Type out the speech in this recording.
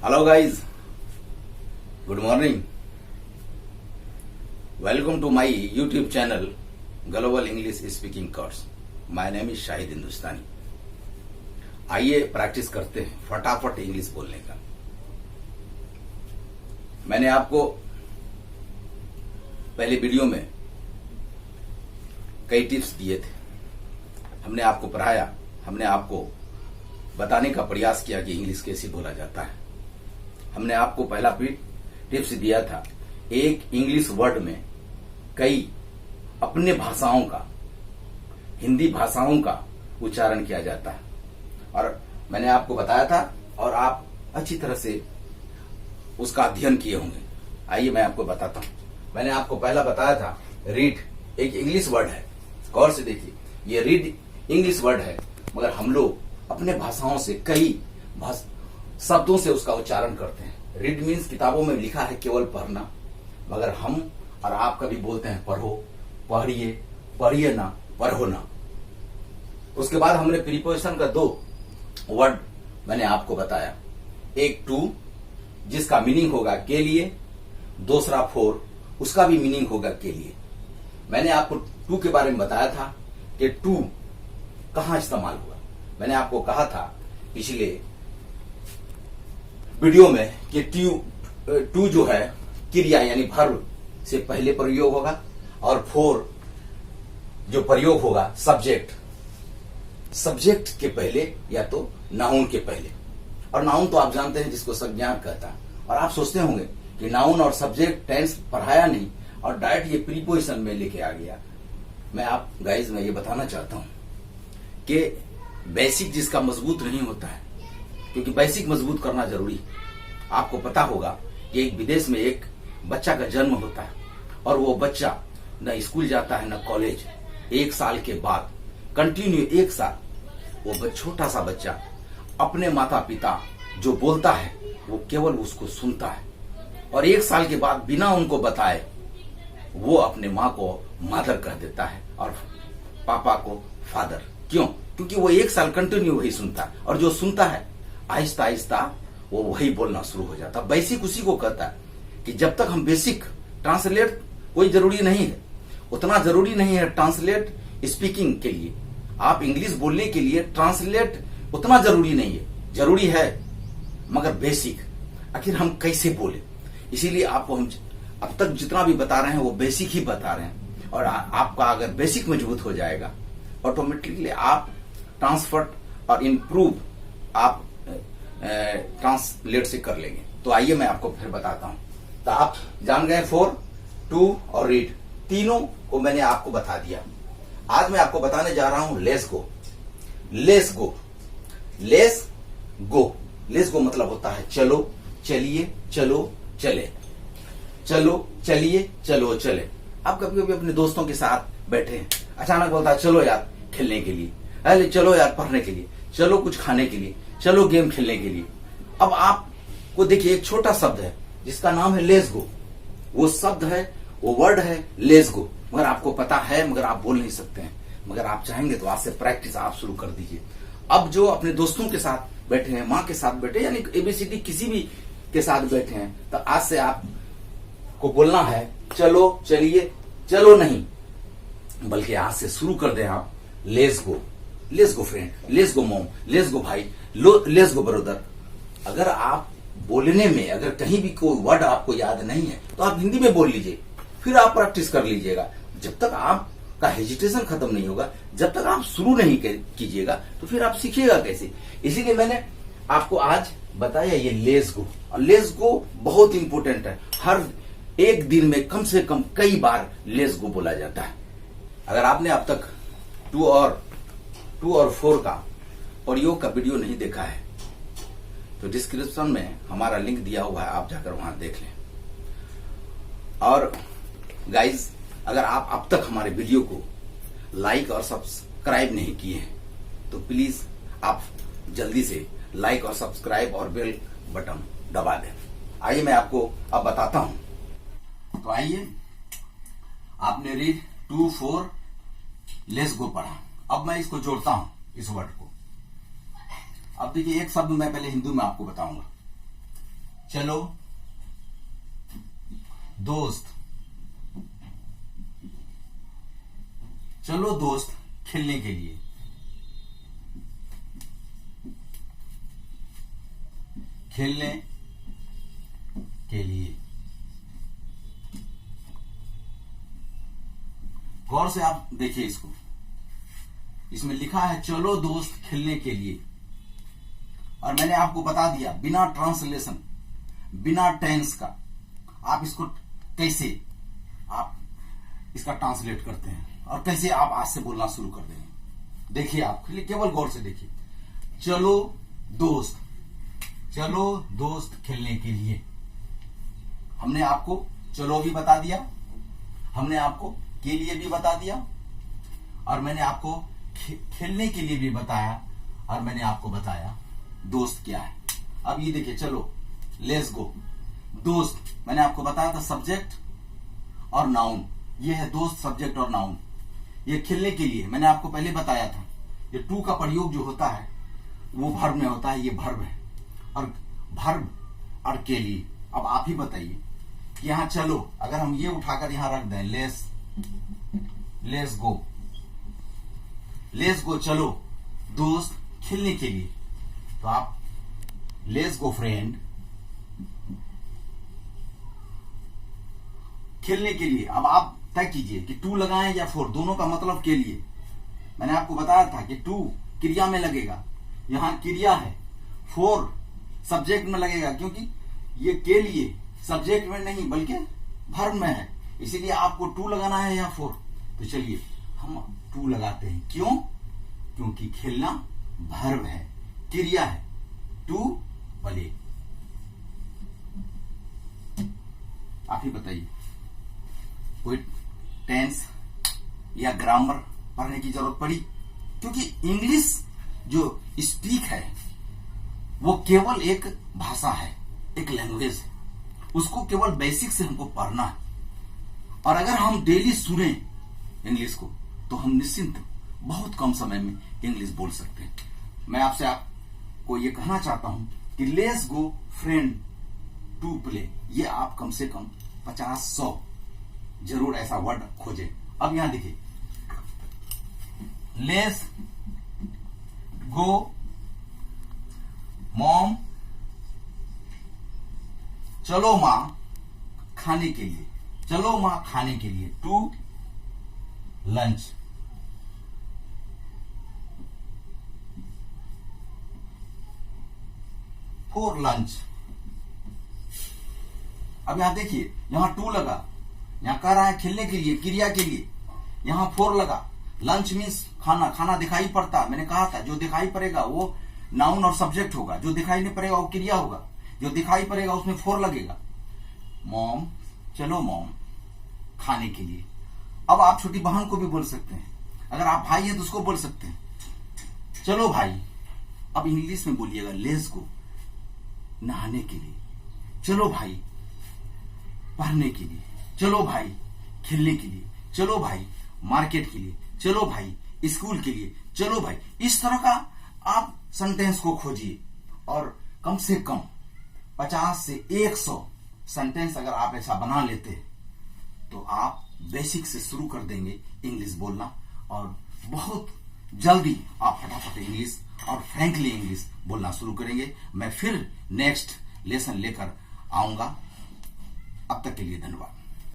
Hello guys, good morning. Welcome to my YouTube channel Global English Speaking Course. My name is Shahid हिंदुस्तानी. आइए practice करते हैं फटाफट English बोलने का. मैंने आपको पहले वीडियो में कई टिप्स दिए थे. हमने आपको पढ़ाया, हमने आपको बताने का प्रयास किया कि इंग्लिश कैसे बोला जाता है. हमने आपको पहला टिप्स दिया था, एक इंग्लिश वर्ड में कई अपने भाषाओं का, हिंदी भाषाओं का उच्चारण किया जाता है. और मैंने आपको बताया था और आप अच्छी तरह से उसका अध्ययन किए होंगे. आइए मैं आपको बताता हूं. मैंने आपको पहला बताया था रीड एक इंग्लिश वर्ड है. गौर से देखिए, ये रीड इंग्लिश वर्ड है, मगर हम लोग अपने भाषाओं से कई शब्दों से उसका उच्चारण करते हैं. रीड मीन्स किताबों में लिखा है केवल पढ़ना, मगर हम और आप कभी बोलते हैं पढ़ो, पढ़िए, पढ़िए ना, पढ़ो ना. उसके बाद हमने प्रीपोजिशन का दो वर्ड मैंने आपको बताया. एक टू जिसका मीनिंग होगा के लिए, दूसरा फोर उसका भी मीनिंग होगा के लिए. मैंने आपको टू के बारे में बताया था कि टू कहां इस्तेमाल हुआ. मैंने आपको कहा था पिछले वीडियो में कि टू जो है क्रिया यानी वर्ब से पहले प्रयोग होगा और फोर जो प्रयोग होगा सब्जेक्ट के पहले या तो नाउन के पहले. और नाउन तो आप जानते हैं जिसको संज्ञा कहता है. और आप सोचते होंगे कि नाउन और सब्जेक्ट टेंस पढ़ाया नहीं और डायरेक्ट ये प्रीपोजिशन में लेके आ गया. मैं ये बताना चाहता हूं कि बेसिक जिसका मजबूत नहीं होता है, क्योंकि बेसिक मजबूत करना जरूरी है. आपको पता होगा कि एक विदेश में एक बच्चा का जन्म होता है और वो बच्चा न स्कूल जाता है न कॉलेज. 1 साल के बाद कंटिन्यू 1 साल वो छोटा सा बच्चा अपने माता पिता जो बोलता है वो केवल उसको सुनता है. और 1 साल के बाद बिना उनको बताए वो अपने माँ को मदर कह देता है और पापा को फादर. क्यों? क्योंकि वो 1 साल कंटिन्यू वही सुनता है और जो सुनता है आहिस्ता आहिस्ता वो वही बोलना शुरू हो जाता है. बेसिक उसी को कहता है कि जब तक हम बेसिक ट्रांसलेट कोई जरूरी नहीं है, उतना जरूरी नहीं है ट्रांसलेट स्पीकिंग के लिए. आप इंग्लिश बोलने के लिए ट्रांसलेट उतना जरूरी नहीं है. जरूरी है मगर बेसिक आखिर हम कैसे बोले, इसीलिए आपको हम अब तक जितना भी बता रहे हैं वो बेसिक ही बता रहे हैं. और आपका अगर बेसिक मजबूत हो जाएगा ऑटोमेटिकली आप ट्रांसफर और इम्प्रूव आप ट्रांसलेट से कर लेंगे. तो आइए मैं आपको फिर बताता हूं. तो आप जान गए फोर, टू और रीड, तीनों को मैंने आपको बता दिया. आज मैं आपको बताने जा रहा हूं let's go. Let's go, let's go, let's go मतलब होता है चलो, चलिए, चलो, चले, चलो, चलिए, चलो, चले. आप कभी कभी अपने दोस्तों के साथ बैठे हैं, अचानक बोलता है चलो यार खेलने के लिए, अरे चलो यार पढ़ने के लिए, चलो कुछ खाने के लिए, चलो गेम खेलने के लिए. अब आपको देखिए एक छोटा शब्द है जिसका नाम है लेट्स गो. वो शब्द है, वो वर्ड है लेट्स गो, मगर आपको पता है मगर आप बोल नहीं सकते हैं. मगर आप चाहेंगे तो आज से प्रैक्टिस आप शुरू कर दीजिए. अब जो अपने दोस्तों के साथ बैठे हैं, माँ के साथ बैठे यानी एबीसीडी किसी भी के साथ बैठे हैं, तो आज से आपको बोलना है चलो, चलिए, चलो नहीं, बल्कि आज से शुरू कर दें आप let's go. Let's go friend, let's go mom, let's go भाई, लेट्स गो ब्रदर. अगर आप बोलने में अगर कहीं भी कोई वर्ड आपको याद नहीं है तो आप हिंदी में बोल लीजिए, फिर आप प्रैक्टिस कर लीजिएगा. जब तक आपका हेजिटेशन खत्म नहीं होगा, जब तक आप शुरू नहीं कीजिएगा तो फिर आप सीखिएगा कैसे. इसीलिए मैंने आपको आज बताया ये लेट्स गो. और लेट्स गो बहुत इंपॉर्टेंट है. हर एक दिन में कम से कम कई बार लेट्स गो बोला जाता है. अगर आपने अब तक टू और फोर का प्रयोग का वीडियो नहीं देखा है तो डिस्क्रिप्शन में हमारा लिंक दिया हुआ है, आप जाकर वहां देख लें. और गाइज अगर आप अब तक हमारे वीडियो को लाइक और सब्सक्राइब नहीं किए हैं तो प्लीज आप जल्दी से लाइक और सब्सक्राइब और बेल बटन दबा दें. आइए मैं आपको अब बताता हूं. तो आइए, आपने रीड 2, 4 लेट्स गो पढ़ा. अब मैं इसको जोड़ता हूं इस वर्ड को. अब देखिए एक शब्द मैं पहले हिंदी में आपको बताऊंगा. चलो दोस्त, चलो दोस्त खेलने के लिए, खेलने के लिए। गौर से आप देखिए इसको, इसमें लिखा है चलो दोस्त खेलने के लिए, और मैंने आपको बता दिया बिना ट्रांसलेशन, बिना टेंस का आप इसको कैसे आप इसका ट्रांसलेट करते हैं और कैसे आप आज से बोलना शुरू कर देंगे। देखिए आप केवल गौर से देखिए, चलो दोस्त, चलो दोस्त खेलने के लिए। हमने आपको चलो भी बता दिया, हमने आपको के लिए भी बता दिया, और मैंने आपको खेलने के लिए भी बताया, और मैंने आपको बताया दोस्त क्या है। अब ये देखिए, चलो लेट्स गो, दोस्त मैंने आपको बताया था सब्जेक्ट और नाउन, ये है दोस्त सब्जेक्ट और नाउन। ये खेलने के लिए मैंने आपको पहले बताया था, ये टू का प्रयोग जो होता है वो भर्ब में होता है, ये भर्ब है, और भर्ब और के लिए। अब आप ही बताइए कि यहां चलो अगर हम ये उठाकर यहां रख दें, लेट्स गो, लेट्स गो चलो दोस्त खेलने के लिए, तो आप लेट्स गो फ्रेंड खेलने के लिए। अब आप तय कीजिए कि टू लगाएं या फोर, दोनों का मतलब के लिए। मैंने आपको बताया था कि टू क्रिया में लगेगा, यहां क्रिया है, फोर सब्जेक्ट में लगेगा, क्योंकि ये के लिए सब्जेक्ट में नहीं बल्कि वर्ब में है, इसीलिए आपको टू लगाना है या फोर। तो चलिए हम टू लगाते हैं, क्यों? क्योंकि खेलना वर्ब है, क्रिया है, टू प्ले। आप ही बताइए, कोई टेंस या ग्रामर पढ़ने की जरूरत पड़ी? क्योंकि इंग्लिश जो स्पीक है वो केवल एक भाषा है, एक लैंग्वेज है, उसको केवल बेसिक से हमको पढ़ना है, और अगर हम डेली सुने इंग्लिश को तो हम निश्चिंत बहुत कम समय में इंग्लिश बोल सकते हैं। मैं आपसे आपको ये कहना चाहता हूं कि let's go friend to play, ये आप कम से कम 50-100 जरूर ऐसा वर्ड खोजें। अब यहां देखिए, लेट्स गो मॉम, चलो मां खाने के लिए, चलो मां खाने के लिए, टू लंच, फॉर लंच। अब यहां देखिए, यहां टू लगा, यहां कह रहा है खेलने के लिए, क्रिया के लिए, यहां फोर लगा, लंच मीन्स खाना, खाना दिखाई पड़ता, मैंने कहा था जो दिखाई पड़ेगा वो नाउन और सब्जेक्ट होगा, जो दिखाई नहीं पड़ेगा वो क्रिया होगा, जो दिखाई पड़ेगा उसमें फोर लगेगा। मॉम, चलो मॉम खाने के लिए। अब आप छोटी बहन को भी बोल सकते हैं, अगर आप भाई हैं तो उसको बोल सकते हैं, चलो भाई। अब इंग्लिश में बोलिएगा, लेट्स गो नहाने के लिए, चलो भाई पढ़ने के लिए, चलो भाई खेलने के लिए, चलो भाई मार्केट के लिए, चलो भाई स्कूल के लिए, चलो भाई। इस तरह का आप सेंटेंस को खोजिए, और कम से कम 50 से 100 सेंटेंस अगर आप ऐसा बना लेते हैं तो आप बेसिक से शुरू कर देंगे इंग्लिश बोलना, और बहुत जल्दी आप फटाफट इंग्लिश और फ्रैंकली इंग्लिश बोलना शुरू करेंगे। मैं फिर नेक्स्ट लेसन लेकर आऊंगा। अब तक के लिए धन्यवाद।